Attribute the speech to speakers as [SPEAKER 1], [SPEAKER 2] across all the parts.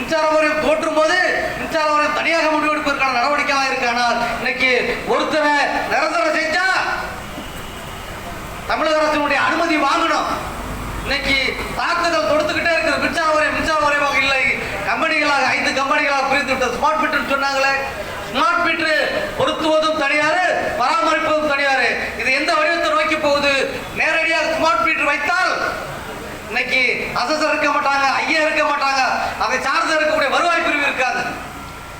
[SPEAKER 1] மின்சார வாரியம் தோற்றும் போது மின்சார வாரியம் தனியாக முடிவெடுப்பதற்கான நடவடிக்கையாக இருக்கானால் இன்னைக்கு ஒருத்தரை நிரந்தரம் செஞ்சா தமிழக அரசினுடைய அனுமதி வாங்கணும். இன்னைக்கு தாக்குதல் தொடுத்துக்கிட்டே இருக்குது. மின்சார வாரியமாக இல்லை, கம்பெனிகளாக 5 கம்பெனிகளாக பிரித்து விட்டது. ஸ்மார்ட் மீட்டர் சொன்னாங்களே, ஸ்மார்ட் மீட்டர் பொருத்துவதும் தனியாரு, பராமரிப்பதும் தனியாரு. இது எந்த வடிவத்தை நோக்கி போகுது? நேரடியாக ஸ்மார்ட் மீட்டர் வைத்தால் இன்னைக்கு அசஸர் இருக்க மாட்டாங்க, ஐயா இருக்க மாட்டாங்க, அதை சார்ந்து இருக்கக்கூடிய வருவாய் பிரிவு இருக்காது.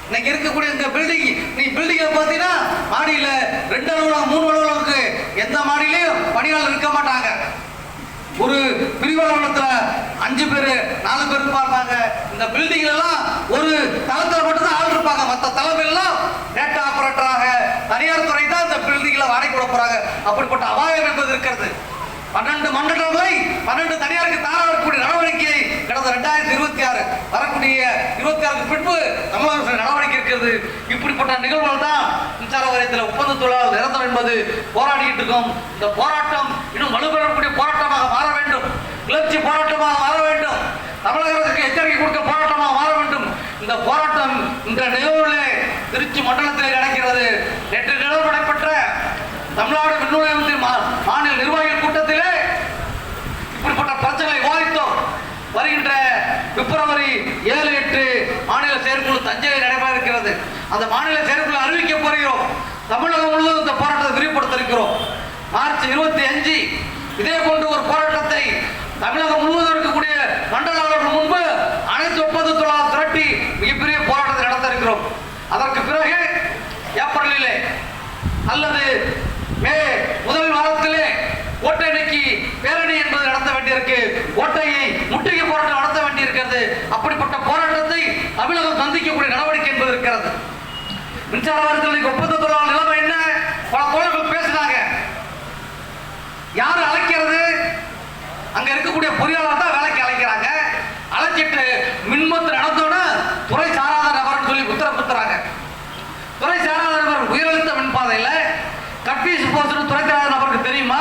[SPEAKER 1] இன்னைக்கு இருக்கக்கூடிய இந்த பில்டிங், நீ பில்டிங்கை பார்த்தீங்கன்னா மாடியில் 2 அலுவலகம் 3 அலுவலகத்துக்கு எந்த மாடியிலையும் பணியாளர் இருக்க மாட்டாங்க. ஒரு பிரிவலகத்தில் 5 பேர் 4 பேர் இருப்பாங்க. இந்த பில்டிங்ல எல்லாம் ஒரு தளத்தில் மட்டும் தான் ஆள் இருப்பாங்க. மற்ற தலைமையெல்லாம் டேட்டா ஆபரேட்டராக தனியார் துறை தான் இந்த பில்டிங்ல வாடகை கொடுக்க போறாங்க. அப்படிப்பட்ட அபாயம் என்பது இருக்கிறது. 12 மண்டலங்களை 12 தனியாருக்கு தார வரக்கூடிய நடவடிக்கையை கடந்த 2026 வரக்கூடிய 26க்கு பின்பு தமிழக அரசு நடவடிக்கை இருக்கிறது. இப்படிப்பட்ட நிகழ்வுகள் தான் மின்சார வாரியத்தில் ஒப்பந்த தொழிலாளர் நிரந்தரம் என்பது போராடிட்டு இருக்கோம். இந்த போராட்டம் இன்னும் வலுப்பெறக்கூடிய போராட்டமாக மாற வேண்டும், கிளர்ச்சி போராட்டமாக மாற வேண்டும், தமிழக அரசுக்கு எச்சரிக்கை கொடுக்க போராட்டமாக மாற வேண்டும். இந்த போராட்டம் இந்த நிகழ்வுகளே திருச்சி மண்டலத்தில் நடக்கிறது. நேற்று நிகழ்வு நடைபெற்ற தமிழ்நாடு மின்னுரிமையத்தின் மாநில நிர்வாகிகள் கூட்டத்திலே இப்படிப்பட்ட பிரச்சனைகளை விவாதித்தோம். வருகின்ற பிப்ரவரி 7, 8 மாநில செயற்குழு தஞ்சையில் நடைபெற இருக்கிறது. அந்த மாநில செயற்குழு அறிவிக்க போகிறோம். தமிழகம் முழுவதும் இந்த போராட்டத்தை விரிவுபடுத்த இருக்கிறோம். மார்ச் 25 இதே போன்ற ஒரு போராட்டத்தை தமிழகம் முழுவதும் இருக்கக்கூடிய மண்டலங்களுக்கு முன்பு அனைத்து ஒப்பந்த தொழிலாளர் திரட்டி மிகப்பெரிய போராட்டத்தை நடத்த இருக்கிறோம். அதற்கு பிறகு ஏப்ரலிலே அல்லது மே முதல் வாரத்திலே கோட்டை நோக்கி பேரணி என்பது நடத்த வேண்டியிருக்கு. கோட்டையை முற்றுகை போராட்டம் நடத்த வேண்டியிருக்கிறது. அப்படிப்பட்ட போராட்டத்தை தமிழகம் சந்திக்கக்கூடிய நடவடிக்கை என்பது இருக்கிறது. மின்சார வாரியத்தில் ஒப்பந்த தொழிலாளர் நிலைமை என்ன? பல தோழர்கள் பேசினாங்க. யாரு அழைக்கிறது? அங்க இருக்கக்கூடிய பொறியாளர் தான் வேலைக்கு அழைக்கிறாங்க. அழைச்சிட்டு மின்மத்து நடந்தோன்னு துறை சாராத நபர்னு சொல்லி உத்தரவுறாங்க. துறை சாராத நபர் உயர்அழுத்த மின்பாதையில் கட்பீஸ் போஸ்ட் துறை சாராத நபருக்கு தெரியுமா?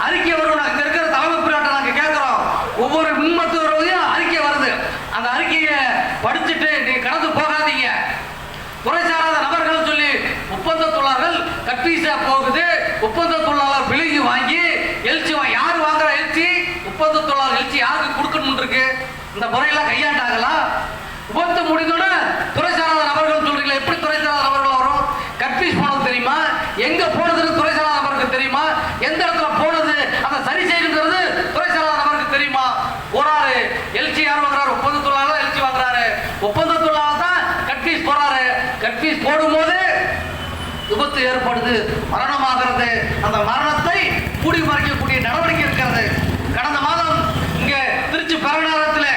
[SPEAKER 1] அறிக்கை வரும். அங்க இருக்கிற தலைமை பிரிவாட்ட நாங்க கேட்கிறோம். ஒவ்வொரு மின்மத்து வருவதையும் அறிக்கை வருது. அந்த அறிக்கையை படிச்சுட்டு நீங்க கடந்து போகாதீங்க. துறை சாராத நபர்கள் சொல்லி ஒப்பந்த தொழிலாளர்கள் கட்பீஸா போகுது. ஒப்பந்த தொழிலாளர் விலகி வாங்கி எழுச்சி யாரு வாங்குற எழுச்சி? ஒப்பந்த தொழிலாளர் எழுச்சி யாருக்கு கொடுக்கணும் இருக்கு? இந்த முறையெல்லாம் கையாண்டாங்களா? விபத்து முடிந்தோட துறை சாராத நபர்கள் சொல்றீங்களா? எப்படி துறை சாராத நபர்கள் வரும்? கட்பீஸ் போனது தெரியுமா? எங்க போனதுன்னு துறை சாராத நபருக்கு தெரியுமா? எந்த இடத்துல போனது அதை சரி செய்யுங்கிறது துறை சாராத நபருக்கு தெரியுமா? போறாரு எழுச்சி யார் வாங்குறாரு? ஒப்பந்த தொழிலாளர் எழுச்சி வாங்குறாரு. ஒப்பந்த தொழிலாளர் தான் கட்பீஸ் போறாரு. கட்பீஸ் போடும்போது விபத்து ஏற்படுது, மரணமாகிறது. அந்த மரணத்தை மூடி மறைக்கக்கூடிய நடவடிக்கை இருக்கிறது. கடந்த மாதம் இங்கே திருச்சி பெருநகரத்தில்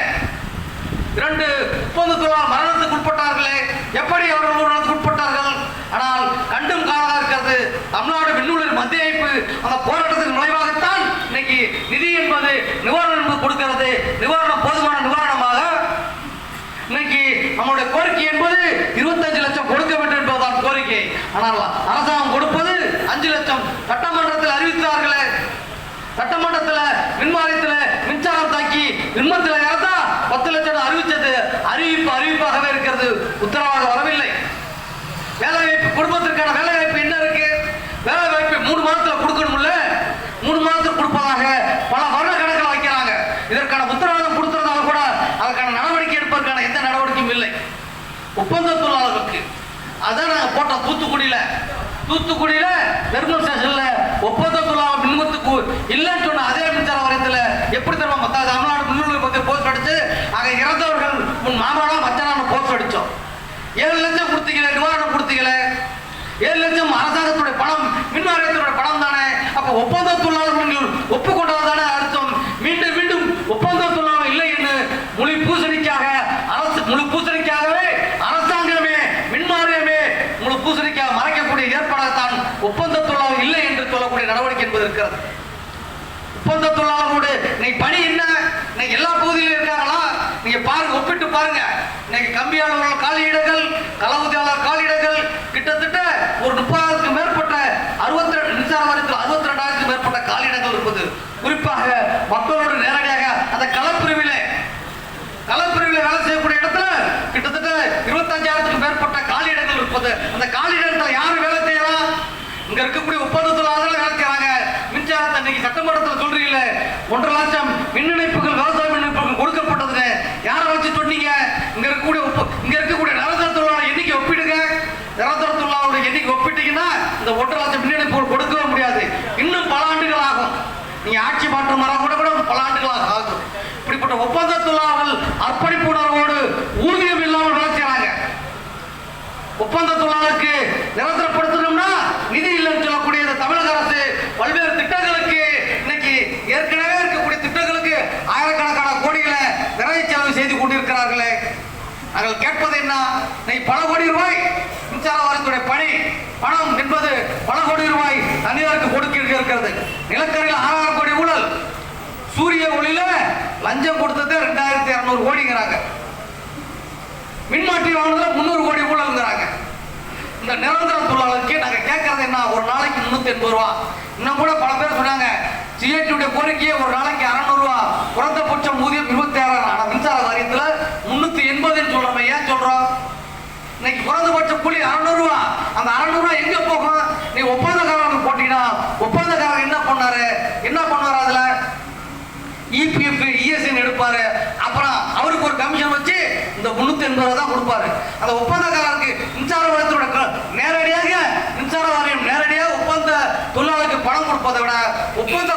[SPEAKER 1] 2 ஒப்பந்த தொழிலாளர் மரணத்துக்கு உட்பட்டார்களே. எப்படி அவர்கள் மரணத்துக்கு உட்பட்டார்கள்? ஆனால் கண்டும் காணாக இருக்கிறது. தமிழ்நாடு மின்னுரிமை மத்திய அமைப்பு அந்த போராட்டத்தின் விளைவாகத்தான் இன்னைக்கு நிதி என்பது நிவாரணம் என்பது கொடுக்கிறது. நிவாரணம் போதுமான நிவாரணமாக இன்னைக்கு நம்முடைய கோரிக்கை என்பது 25 லட்சம் கொடுக்க வேண்டும் என்பதுதான் கோரிக்கை. ஆனால் அரசாங்கம் கொடுப்பது 5 லட்சம். சட்டமன்றத்தில் அறிவித்தார்களே, சட்டமன்றத்தில் மின்வாரியத்தில் மின்சாரம் தாக்கி மின்மத்தில் இறந்தா 10 லட்சம் அறிவிச்சது. அறிவிப்பாகவே இருக்கிறது, உத்தரவாக வரவில்லை. வேலைவாய்ப்பு குடும்பத்திற்கான வேலைவாய்ப்பு என்ன இருக்கு? வேலைவாய்ப்பு 3 மாதத்தில் கொடுக்கணும்ல, 3 மாதத்தில் கொடுப்பதாக பல வருட கணக்கில் வைக்கிறாங்க. இதற்கான உத்தரவாதம் கொடுத்திருந்தாலும் கூட அதற்கான நடவடிக்கை எடுப்பதற்கான எந்த நடவடிக்கையும் இல்லை. ஒப்பந்த தொழிலாளர்களுக்கு அதான் நாங்கள் போட்டோம். தூத்துக்குடியில தெர்மல் ஸ்டேஷன்ல ஒப்பந்த தொழிலாளர் மின்மத்துக்கு இல்லைன்னு சொன்ன அதே மின்சார வாரியத்தில் எப்படி தெரியுமா? தமிழ்நாடு மின்னுரிமை பற்றி போஸ்ட் அடிச்சு அங்கே இறந்தவர்கள் முன் மாமனா மச்சனான போஸ்ட் அடிச்சோம். 7 லட்சம் கொடுத்தீங்களே, நிவாரணம் கொடுத்தீங்களே. 7 லட்சம் அரசாங்கத்துடைய பணம், மின் வாரியத்தினுடைய பணம் தானே. அப்ப ஒப்பந்த தொழிலாளர்கள் ஒப்புக்கொண்டது தானே அர்த்தம். மீண்டும் மீண்டும் ஒப்பந்த தொழிலாளர் இல்லை என்று முழு பூசணிக்காகவே அரசாங்கமே மின் வாரியமே முழு பூசணிக்காக மறைக்கக்கூடிய ஏற்பாடாகத்தான் ஒப்பந்த தொழிலாளர் இல்லை என்று சொல்லக்கூடிய நடவடிக்கை என்பது இருக்கிறது. ஒப்பந்த தொழிலாளர்களோடு இன்னைக்கு பணி என்ன? இன்னைக்கு எல்லா பகுதியிலும் இருக்காங்களா? நீங்க பாருங்க, ஒப்பிட்டு பாருங்க. இன்னைக்கு கம்பியாளர்கள் காலியிடங்கள், களவுதியாளர் காலியிடங்கள் கிட்டத்தட்ட ஒரு 30,000க்கும் மேற்பட்ட 62 மின்சார வாரியத்தில் 62,000க்கும் மேற்பட்ட காலியிடங்கள் இருப்பது. குறிப்பாக மக்களோடு நேரடியாக அந்த களப்பிரிவிலே வேலை செய்யக்கூடிய இடத்துல 25,000க்கும் மேற்பட்ட காலி இடங்கள் இருப்பது. அந்த காலி இடத்துல யாரு வேலை செய்யலாம்? இங்க இருக்கக்கூடிய ஒப்பந்த தொழிலாளர்கள் வேலை செய்யறாங்க. மின்சாரத்தை இன்னைக்கு சட்டமன்றத்தில் சொல்றீங்களே 1.5 லட்சம் மின் இணைப்புகள் விவசாய மின் இணைப்புகள் கொடுக்கப்பட்டது. யாரை வச்சு சொன்னீங்க? இங்க இருக்கக்கூடிய நிரந்தர தொழிலாளர் எண்ணிக்கை ஒப்பிடுங்க. நிரந்தர தொழிலாளருடைய எண்ணிக்கை ஒப்பிட்டீங்கன்னா இந்த 1.5 லட்சம் மின் இணைப்புகள் கொடுக்கவே முடியாது. இன்னும் பல ஆண்டுகள் ஆகும். நீங்க ஆட்சி மாற்றம் வர கூட பல ஆண்டுகளாக ஆகும். இப்படிப்பட்ட ஒப்பந்த தொழிலாளர்கள் அர்ப்பணிப்பு உணர்வோடு ஊதியம் இல்லாமல் வேலை செய்யறாங்க. ஒப்பந்த தொழிலாளருக்கு நிரந்தரப்படுத்தணும்னா நிதி இல்லைன்னு சொல்லக்கூடிய தமிழக அரசு பல்வேறு திட்டங்களுக்கு இன்னைக்கு ஏற்கனவே இருக்கக்கூடிய திட்டங்களுக்கு ஆயிரக்கணக்கான கோடிகளை நிறைய செலவு செய்து கொண்டிருக்கிறார்களே. நாங்கள் கேட்பது என்ன? பல கோடி ரூபாய் மின்சார வாரியத்துடைய பணம் என்பது பல கோடி ரூபாய் தனியாருக்கு கொடுக்க இருக்கிறது. நிலக்கரியில் 6,000 கோடி ஊழல். சூரிய ஒளியில லஞ்சம் கொடுத்தது 2,200 கோடிங்கிறாங்க. மின்மாற்றி வாங்கினதுல 300 கோடி ஊழல்ங்கிறாங்க. இந்த நிரந்தர தொழிலாளருக்கு நாங்க கேட்கறது என்ன? ஒரு நாளைக்கு 380 ரூபா. இன்னும் கூட பல பேர் சொன்னாங்க சிஐடியுடைய கோரிக்கையை ஒரு நாளைக்கு 600 ரூபா, குறைந்தபட்சம் ஊதியம் 26,000. ஆனா மின்சார வாரியத்துல 380 சொல்றோம். ஏன் சொல்றோம்? இன்னைக்கு குறைந்தபட்ச கூலி 600 ரூபா. அந்த 600 ரூபா எங்க போகும்? நீ ஒப்பந்தக்காரனுக்கு போட்டீங்கன்னா ஒப்பந்தக்காரர் என்ன பண்ணுவார்? அதுல இபிஎஃப் இஎஸ்ஐ எடுப்பாரு. அப்புறம் அவருக்கு ஒரு கமிஷன் வச்சு இந்த 380 தான் கொடுப்பாரு. அந்த ஒப்பந்தக்காரருக்கு மின்சார வாரியத்தோட நேரடியாக மின்சார வாரியம் நேரடியாக ஒப்பந்த தொழிலாளருக்கு பணம் கொடுப்பதை விட ஒப்பந்த